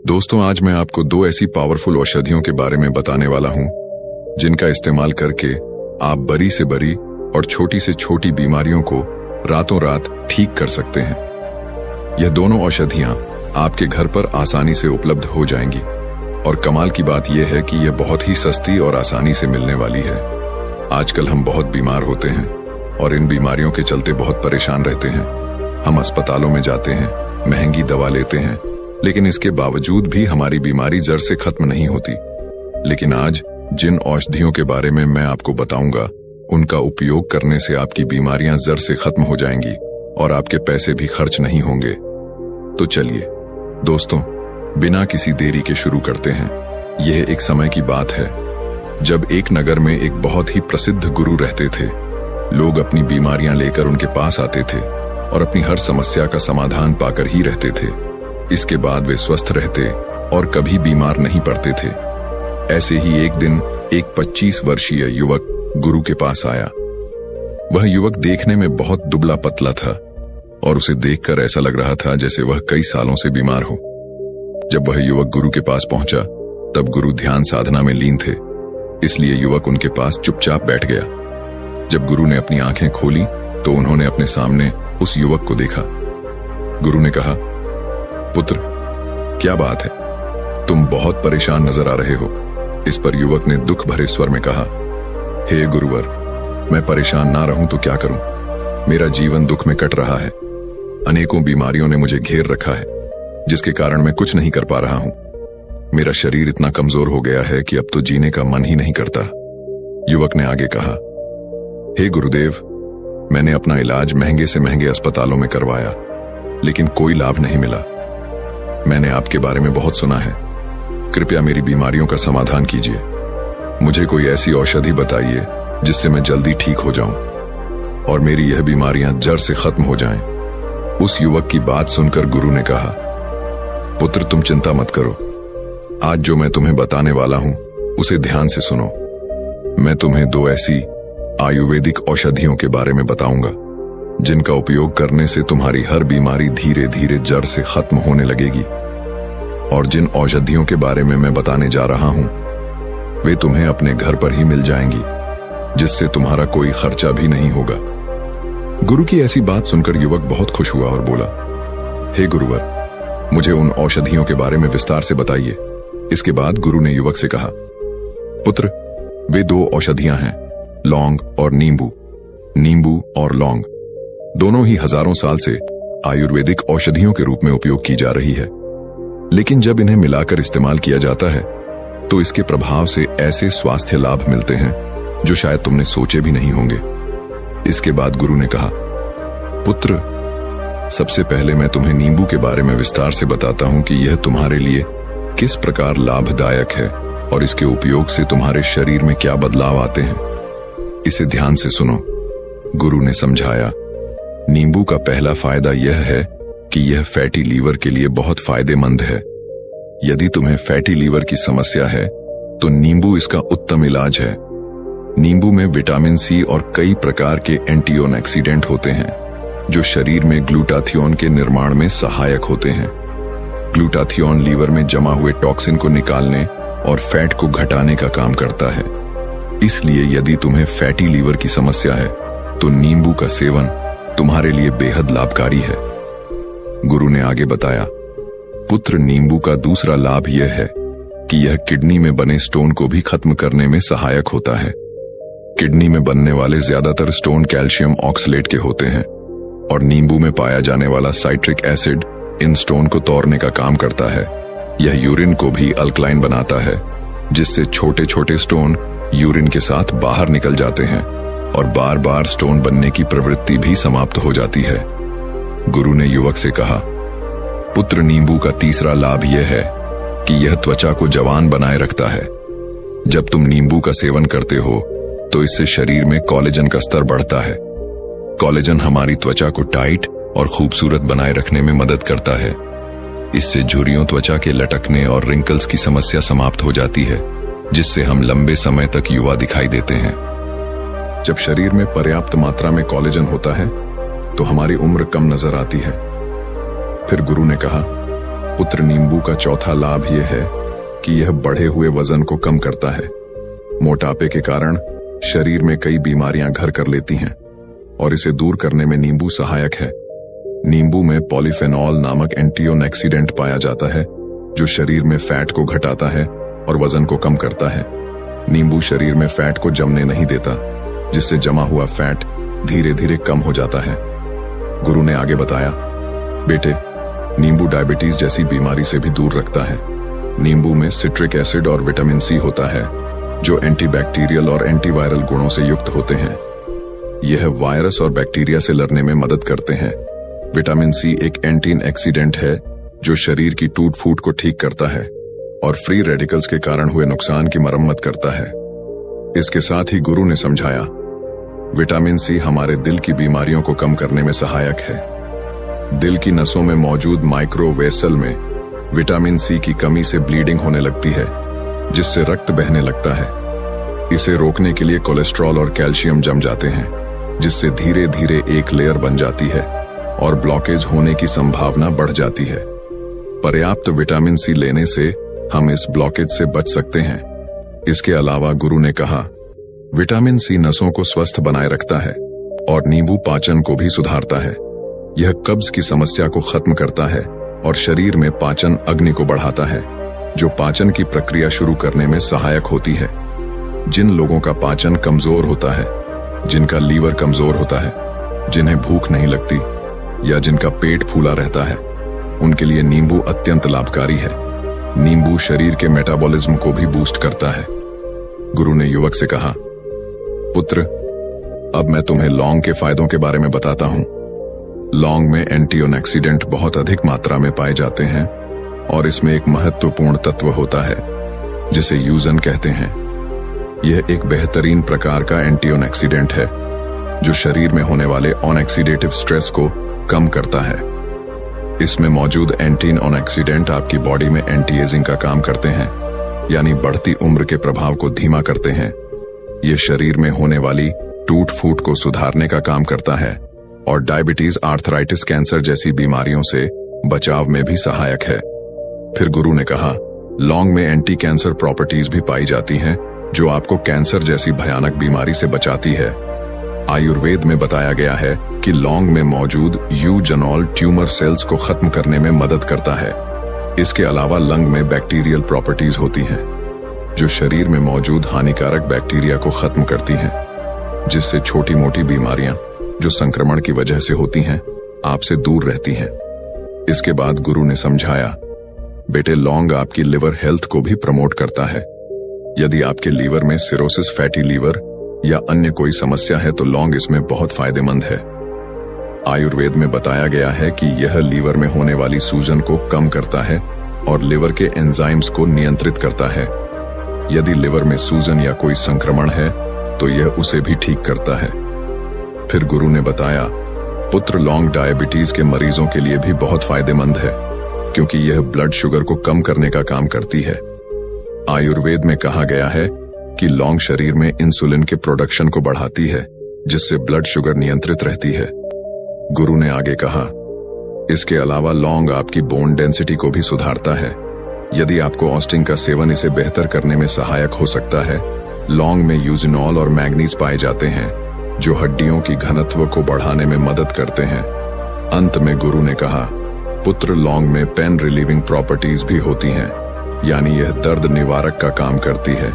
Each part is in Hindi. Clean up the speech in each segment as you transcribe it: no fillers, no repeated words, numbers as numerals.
दोस्तों, आज मैं आपको दो ऐसी पावरफुल औषधियों के बारे में बताने वाला हूं जिनका इस्तेमाल करके आप बड़ी से बड़ी और छोटी से छोटी बीमारियों को रातों रात ठीक कर सकते हैं। यह दोनों औषधियां आपके घर पर आसानी से उपलब्ध हो जाएंगी और कमाल की बात यह है कि यह बहुत ही सस्ती और आसानी से मिलने वाली है। आजकल हम बहुत बीमार होते हैं और इन बीमारियों के चलते बहुत परेशान रहते हैं। हम अस्पतालों में जाते हैं, महंगी दवा लेते हैं, लेकिन इसके बावजूद भी हमारी बीमारी जड़ से खत्म नहीं होती। लेकिन आज जिन औषधियों के बारे में मैं आपको बताऊंगा, उनका उपयोग करने से आपकी बीमारियां जड़ से खत्म हो जाएंगी और आपके पैसे भी खर्च नहीं होंगे। तो चलिए दोस्तों, बिना किसी देरी के शुरू करते हैं। यह एक समय की बात है जब एक नगर में एक बहुत ही प्रसिद्ध गुरु रहते थे। लोग अपनी बीमारियां लेकर उनके पास आते थे और अपनी हर समस्या का समाधान पाकर ही रहते थे। इसके बाद वे स्वस्थ रहते और कभी बीमार नहीं पड़ते थे। ऐसे ही एक दिन एक 25 वर्षीय युवक गुरु के पास आया। वह युवक देखने में बहुत दुबला पतला था और उसे देखकर ऐसा लग रहा था जैसे वह कई सालों से बीमार हो। जब वह युवक गुरु के पास पहुंचा, तब गुरु ध्यान साधना में लीन थे, इसलिए युवक उनके पास चुपचाप बैठ गया। जब गुरु ने अपनी आंखें खोली तो उन्होंने अपने सामने उस युवक को देखा। गुरु ने कहा, पुत्र, क्या बात है? तुम बहुत परेशान नजर आ रहे हो। इस पर युवक ने दुख भरे स्वर में कहा, हे गुरुवर, मैं परेशान ना रहूं तो क्या करूं? मेरा जीवन दुख में कट रहा है। अनेकों बीमारियों ने मुझे घेर रखा है, जिसके कारण मैं कुछ नहीं कर पा रहा हूं। मेरा शरीर इतना कमजोर हो गया है कि अब तो जीने का मन ही नहीं करता। युवक ने आगे कहा, हे गुरुदेव, मैंने अपना इलाज महंगे से महंगे अस्पतालों में करवाया, लेकिन कोई लाभ नहीं मिला। मैंने आपके बारे में बहुत सुना है। कृपया मेरी बीमारियों का समाधान कीजिए। मुझे कोई ऐसी औषधि बताइए जिससे मैं जल्दी ठीक हो जाऊं और मेरी यह बीमारियां जड़ से खत्म हो जाएं। उस युवक की बात सुनकर गुरु ने कहा, पुत्र, तुम चिंता मत करो। आज जो मैं तुम्हें बताने वाला हूं, उसे ध्यान से सुनो। मैं तुम्हें दो ऐसी आयुर्वेदिक औषधियों के बारे में बताऊंगा जिनका उपयोग करने से तुम्हारी हर बीमारी धीरे धीरे जड़ से खत्म होने लगेगी। और जिन औषधियों के बारे में मैं बताने जा रहा हूं, वे तुम्हें अपने घर पर ही मिल जाएंगी, जिससे तुम्हारा कोई खर्चा भी नहीं होगा। गुरु की ऐसी बात सुनकर युवक बहुत खुश हुआ और बोला, हे गुरुवर, मुझे उन औषधियों के बारे में विस्तार से बताइए। इसके बाद गुरु ने युवक से कहा, पुत्र, वे दो औषधियां हैं, लौंग और नींबू। नींबू और लौंग दोनों ही हजारों साल से आयुर्वेदिक औषधियों के रूप में उपयोग की जा रही है, लेकिन जब इन्हें मिलाकर इस्तेमाल किया जाता है तो इसके प्रभाव से ऐसे स्वास्थ्य लाभ मिलते हैं जो शायद तुमने सोचे भी नहीं होंगे। इसके बाद गुरु ने कहा, पुत्र, सबसे पहले मैं तुम्हें नींबू के बारे में विस्तार से बताता हूं कि यह तुम्हारे लिए किस प्रकार लाभदायक है और इसके उपयोग से तुम्हारे शरीर में क्या बदलाव आते हैं। इसे ध्यान से सुनो। गुरु ने समझाया, नींबू का पहला फायदा यह है कि यह फैटी लीवर के लिए बहुत फायदेमंद है। यदि तुम्हें फैटी लीवर की समस्या है तो नींबू इसका उत्तम इलाज है। नींबू में विटामिन सी और कई प्रकार के एंटीऑक्सीडेंट होते हैं जो शरीर में ग्लूटाथियोन के निर्माण में सहायक होते हैं। ग्लूटाथियोन लीवर में जमा हुए टॉक्सिन को निकालने और फैट को घटाने का काम करता है। इसलिए यदि तुम्हें फैटी लीवर की समस्या है तो नींबू का सेवन तुम्हारे लिए बेहद लाभकारी है। गुरु ने आगे बताया, पुत्र, नींबू का दूसरा लाभ यह है कि यह किडनी में बने स्टोन को भी खत्म करने में सहायक होता है। किडनी में बनने वाले ज्यादातर स्टोन कैल्शियम ऑक्सलेट के होते हैं और नींबू में पाया जाने वाला साइट्रिक एसिड इन स्टोन को तोड़ने का काम करता है। यह यूरिन को भी अल्कलाइन बनाता है, जिससे छोटे छोटे स्टोन यूरिन के साथ बाहर निकल जाते हैं और बार बार स्टोन बनने की प्रवृत्ति भी समाप्त हो जाती है। गुरु ने युवक से कहा, पुत्र, नींबू का तीसरा लाभ यह है कि यह त्वचा को जवान बनाए रखता है। जब तुम नींबू का सेवन करते हो तो इससे शरीर में कोलेजन का स्तर बढ़ता है। कोलेजन हमारी त्वचा को टाइट और खूबसूरत बनाए रखने में मदद करता है। इससे झुर्रियों, त्वचा के लटकने और रिंकल्स की समस्या समाप्त हो जाती है, जिससे हम लंबे समय तक युवा दिखाई देते हैं। जब शरीर में पर्याप्त मात्रा में कोलेजन होता है तो हमारी उम्र कम नजर आती है। फिर गुरु ने कहा, पुत्र नींबू का चौथा लाभ यह है कि यह बढ़े हुए वजन को कम करता है। मोटापे के कारण शरीर में कई बीमारियां घर कर लेती हैं और इसे दूर करने में नींबू सहायक है। नींबू में पॉलीफेनॉल नामक एंटीऑक्सीडेंट पाया जाता है जो शरीर में फैट को घटाता है और वजन को कम करता है। नींबू शरीर में फैट को जमने नहीं देता, जिससे जमा हुआ फैट धीरे धीरे कम हो जाता है। गुरु ने आगे बताया, बेटे, नींबू डायबिटीज जैसी बीमारी से भी दूर रखता है। नींबू में सिट्रिक एसिड और विटामिन सी होता है जो एंटीबैक्टीरियल और एंटीवायरल गुणों से युक्त होते हैं। यह वायरस और बैक्टीरिया से लड़ने में मदद करते हैं। विटामिन सी एक एंटीऑक्सीडेंट है जो शरीर की टूट फूट को ठीक करता है और फ्री रेडिकल्स के कारण हुए नुकसान की मरम्मत करता है। इसके साथ ही गुरु ने समझाया, विटामिन सी हमारे दिल की बीमारियों को कम करने में सहायक है। दिल की नसों में मौजूद माइक्रोवेसल में विटामिन सी की कमी से ब्लीडिंग होने लगती है, जिससे रक्त बहने लगता है। इसे रोकने के लिए कोलेस्ट्रॉल और कैल्शियम जम जाते हैं, जिससे धीरे धीरे एक लेयर बन जाती है और ब्लॉकेज होने की संभावना बढ़ जाती है। पर्याप्त विटामिन सी लेने से हम इस ब्लॉकेज से बच सकते हैं। इसके अलावा गुरु ने कहा, विटामिन सी नसों को स्वस्थ बनाए रखता है और नींबू पाचन को भी सुधारता है। यह कब्ज की समस्या को खत्म करता है और शरीर में पाचन अग्नि को बढ़ाता है, जो पाचन की प्रक्रिया शुरू करने में सहायक होती है। जिन लोगों का पाचन कमजोर होता है, जिनका लीवर कमजोर होता है, जिन्हें भूख नहीं लगती या जिनका पेट फूला रहता है, उनके लिए नींबू अत्यंत लाभकारी है। नींबू शरीर के मेटाबॉलिज्म को भी बूस्ट करता है। गुरु ने युवक से कहा, पुत्र, अब मैं तुम्हें लौंग के फायदों के बारे में बताता हूं। लौंग में एंटीऑक्सीडेंट बहुत अधिक मात्रा में पाए जाते हैं और इसमें एक महत्वपूर्ण तत्व होता है जिसे यूजन कहते हैं। यह एक बेहतरीन प्रकार का एंटीऑक्सीडेंट है जो शरीर में होने वाले ऑक्सीडेटिव स्ट्रेस को कम करता है। इसमें मौजूद एंटीऑक्सीडेंट आपकी बॉडी में एंटी एजिंग का काम करते हैं, यानी बढ़ती उम्र के प्रभाव को धीमा करते हैं। ये शरीर में होने वाली टूट फूट को सुधारने का काम करता है और डायबिटीज, आर्थराइटिस, कैंसर जैसी बीमारियों से बचाव में भी सहायक है। फिर गुरु ने कहा, लौंग में एंटी कैंसर प्रॉपर्टीज भी पाई जाती हैं जो आपको कैंसर जैसी भयानक बीमारी से बचाती है। आयुर्वेद में बताया गया है कि लौंग में मौजूद यूजनॉल ट्यूमर सेल्स को खत्म करने में मदद करता है। इसके अलावा लंग में बैक्टीरियल प्रॉपर्टीज होती हैं जो शरीर में मौजूद हानिकारक बैक्टीरिया को खत्म करती हैं, जिससे छोटी मोटी बीमारियां जो संक्रमण की वजह से होती हैं आपसे दूर रहती हैं। इसके बाद गुरु ने समझाया, बेटे, लौंग आपकी लिवर हेल्थ को भी प्रमोट करता है। यदि आपके लीवर में सिरोसिस, फैटी लीवर या अन्य कोई समस्या है तो लौंग इसमें बहुत फायदेमंद है। आयुर्वेद में बताया गया है कि यह लीवर में होने वाली सूजन को कम करता है और लिवर के एंजाइम्स को नियंत्रित करता है। यदि लिवर में सूजन या कोई संक्रमण है तो यह उसे भी ठीक करता है। फिर गुरु ने बताया, पुत्र, लौंग डायबिटीज के मरीजों के लिए भी बहुत फायदेमंद है क्योंकि यह ब्लड शुगर को कम करने का काम करती है। आयुर्वेद में कहा गया है कि लौंग शरीर में इंसुलिन के प्रोडक्शन को बढ़ाती है, जिससे ब्लड शुगर नियंत्रित रहती है। गुरु ने आगे कहा, इसके अलावा लौंग आपकी बोन डेंसिटी को भी सुधारता है। यदि आपको ऑस्टिंग का सेवन इसे बेहतर करने में सहायक हो सकता है। लौंग में यूजिनॉल और मैग्नीज पाए जाते हैं जो हड्डियों की घनत्व को बढ़ाने में मदद करते हैं। अंत में गुरु ने कहा, पुत्र, लौंग में पेन रिलीविंग प्रॉपर्टीज भी होती हैं, यानी यह दर्द निवारक का काम करती है।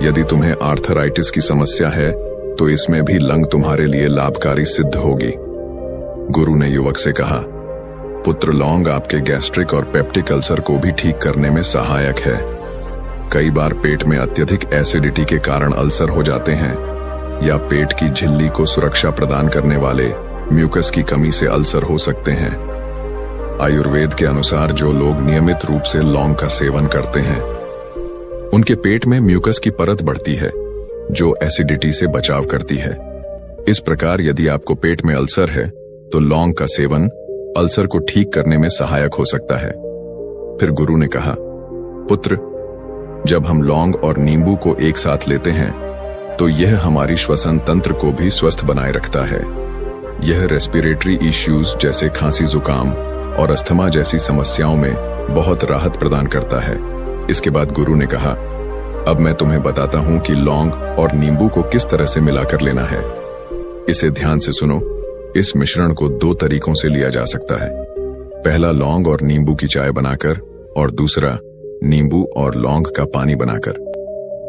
यदि तुम्हें आर्थराइटिस की समस्या है तो इसमें भी लंग तुम्हारे लिए लाभकारी सिद्ध होगी। गुरु ने युवक से कहा, पुत्र, लौंग आपके गैस्ट्रिक और पेप्टिक अल्सर को भी ठीक करने में सहायक है। कई बार पेट में अत्यधिक एसिडिटी के कारण अल्सर हो जाते हैं या पेट की झिल्ली को सुरक्षा प्रदान करने वाले म्यूकस की कमी से अल्सर हो सकते हैं। आयुर्वेद के अनुसार जो लोग नियमित रूप से लौंग का सेवन करते हैं उनके पेट में म्यूकस की परत बढ़ती है जो एसिडिटी से बचाव करती है। इस प्रकार यदि आपको पेट में अल्सर है तो लौंग का सेवन अल्सर को ठीक करने में सहायक हो सकता है। फिर गुरु ने कहा, पुत्र, जब हम लौंग और नींबू को एक साथ लेते हैं तो यह हमारी श्वसन तंत्र को भी स्वस्थ बनाए रखता है। यह रेस्पिरेटरी इश्यूज जैसे खांसी, जुकाम और अस्थमा जैसी समस्याओं में बहुत राहत प्रदान करता है। इसके बाद गुरु ने कहा, अब मैं तुम्हें बताता हूं कि लौंग और नींबू को किस तरह से मिलाकर लेना है। इसे ध्यान से सुनो। इस मिश्रण को 2 तरीकों से लिया जा सकता है। पहला, लौंग और नींबू की चाय बनाकर, और दूसरा, नींबू और लौंग का पानी बनाकर।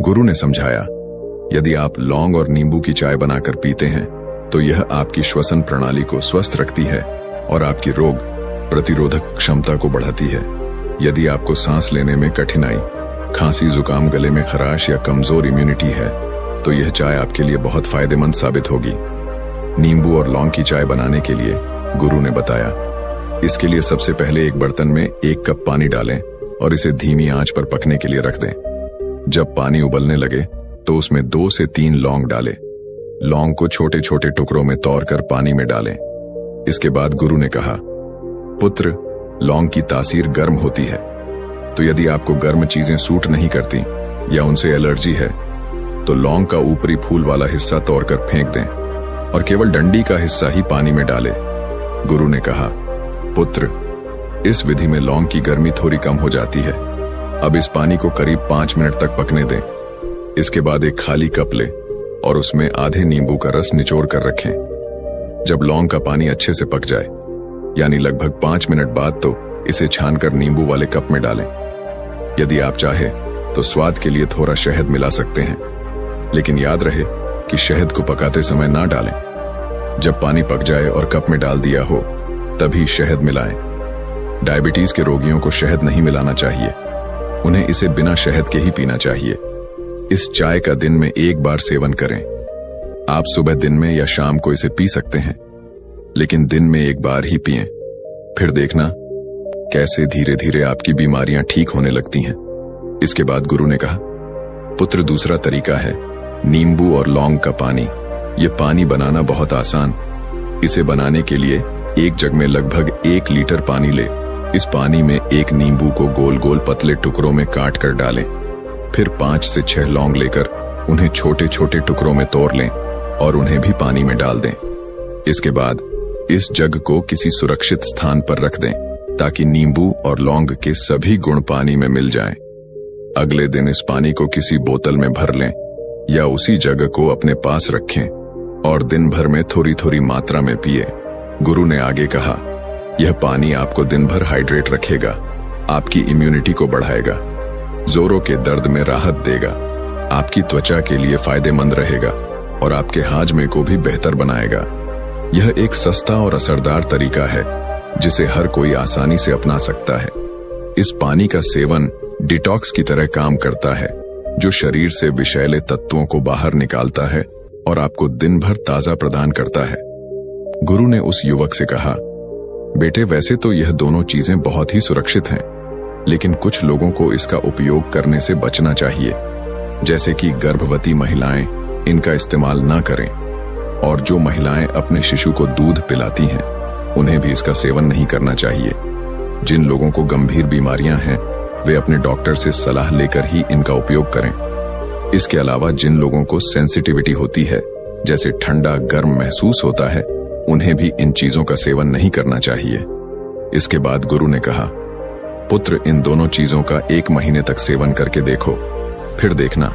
गुरु ने समझाया, यदि आप लौंग और नींबू की चाय बनाकर पीते हैं तो यह आपकी श्वसन प्रणाली को स्वस्थ रखती है और आपकी रोग प्रतिरोधक क्षमता को बढ़ाती है। यदि आपको सांस लेने में कठिनाई, खांसी, जुकाम, गले में खराश या कमजोर इम्यूनिटी है तो यह चाय आपके लिए बहुत फायदेमंद साबित होगी। नींबू और लौंग की चाय बनाने के लिए गुरु ने बताया, इसके लिए सबसे पहले एक बर्तन में 1 कप पानी डालें और इसे धीमी आंच पर पकने के लिए रख दें। जब पानी उबलने लगे तो उसमें 2 से 3 लौंग डालें। लौंग को छोटे छोटे टुकड़ों में तोड़कर पानी में डालें। इसके बाद गुरु ने कहा, पुत्र, लौंग की तासीर गर्म होती है, तो यदि आपको गर्म चीजें सूट नहीं करती या उनसे एलर्जी है तो लौंग का ऊपरी फूल वाला हिस्सा तोड़कर फेंक दें और केवल डंडी का हिस्सा ही पानी में डालें। गुरु ने कहा, पुत्र, इस विधि में लौंग की गर्मी थोड़ी कम हो जाती है। अब इस पानी को करीब 5 मिनट तक पकने दें। इसके बाद एक खाली कप लें और उसमें आधे नींबू का रस निचोड़ कर रखें। जब लौंग का पानी अच्छे से पक जाए, यानी लगभग 5 मिनट बाद, तो इसे छानकर नींबू वाले कप में डालें। यदि आप चाहे तो स्वाद के लिए थोड़ा शहद मिला सकते हैं, लेकिन याद रहे कि शहद को पकाते समय ना डालें। जब पानी पक जाए और कप में डाल दिया हो तभी शहद मिलाएं। डायबिटीज के रोगियों को शहद नहीं मिलाना चाहिए, उन्हें इसे बिना शहद के ही पीना चाहिए। इस चाय का दिन में 1 बार सेवन करें। आप सुबह, दिन में या शाम को इसे पी सकते हैं, लेकिन दिन में 1 बार ही पिएं। फिर देखना कैसे धीरे धीरे आपकी बीमारियां ठीक होने लगती हैं। इसके बाद गुरु ने कहा, पुत्र, दूसरा तरीका है नींबू और लौंग का पानी। ये पानी बनाना बहुत आसान। इसे बनाने के लिए एक जग में लगभग 1 लीटर पानी ले। इस पानी में 1 नींबू को गोल गोल पतले टुकड़ों में काट कर डालें। फिर 5 से 6 लौंग लेकर उन्हें छोटे छोटे टुकड़ों में तोड़ लें और उन्हें भी पानी में डाल दें। इसके बाद इस जग को किसी सुरक्षित स्थान पर रख दें ताकि नींबू और लौंग के सभी गुण पानी में मिल जाएं। अगले दिन इस पानी को किसी बोतल में भर लें या उसी जग को अपने पास रखें और दिन भर में थोड़ी थोड़ी मात्रा में पिए। गुरु ने आगे कहा, यह पानी आपको दिन भर हाइड्रेट रखेगा, आपकी इम्यूनिटी को बढ़ाएगा, जोरों के दर्द में राहत देगा, आपकी त्वचा के लिए फायदेमंद रहेगा और आपके हाजमे को भी बेहतर बनाएगा। यह एक सस्ता और असरदार तरीका है जिसे हर कोई आसानी से अपना सकता है। इस पानी का सेवन डिटॉक्स की तरह काम करता है, जो शरीर से विषैले तत्वों को बाहर निकालता है और आपको दिन भर ताजा प्रदान करता है। गुरु ने उस युवक से कहा, बेटे, वैसे तो यह दोनों चीजें बहुत ही सुरक्षित हैं, लेकिन कुछ लोगों को इसका उपयोग करने से बचना चाहिए, जैसे कि गर्भवती महिलाएं इनका इस्तेमाल ना करें, और जो महिलाएं अपने शिशु को दूध पिलाती हैं उन्हें भी इसका सेवन नहीं करना चाहिए। जिन लोगों को गंभीर बीमारियां हैं वे अपने डॉक्टर से सलाह लेकर ही इनका उपयोग करें। इसके अलावा जिन लोगों को सेंसिटिविटी होती है, जैसे ठंडा गर्म महसूस होता है, उन्हें भी इन चीजों का सेवन नहीं करना चाहिए। इसके बाद गुरु ने कहा, पुत्र, इन दोनों चीजों का 1 महीने तक सेवन करके देखो, फिर देखना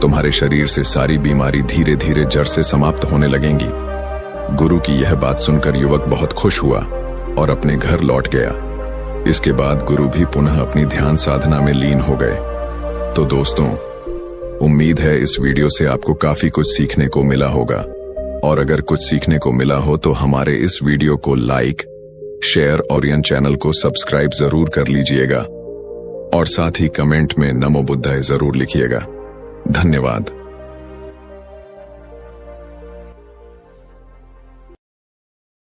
तुम्हारे शरीर से सारी बीमारी धीरे धीरे जड़ से समाप्त होने लगेंगी। गुरु की यह बात सुनकर युवक बहुत खुश हुआ और अपने घर लौट गया। इसके बाद गुरु भी पुनः अपनी ध्यान साधना में लीन हो गए। तो दोस्तों, उम्मीद है इस वीडियो से आपको काफी कुछ सीखने को मिला होगा, और अगर कुछ सीखने को मिला हो तो हमारे इस वीडियो को लाइक, शेयर और यन चैनल को सब्सक्राइब जरूर कर लीजिएगा और साथ ही कमेंट में नमो बुद्धाय जरूर लिखिएगा। धन्यवाद।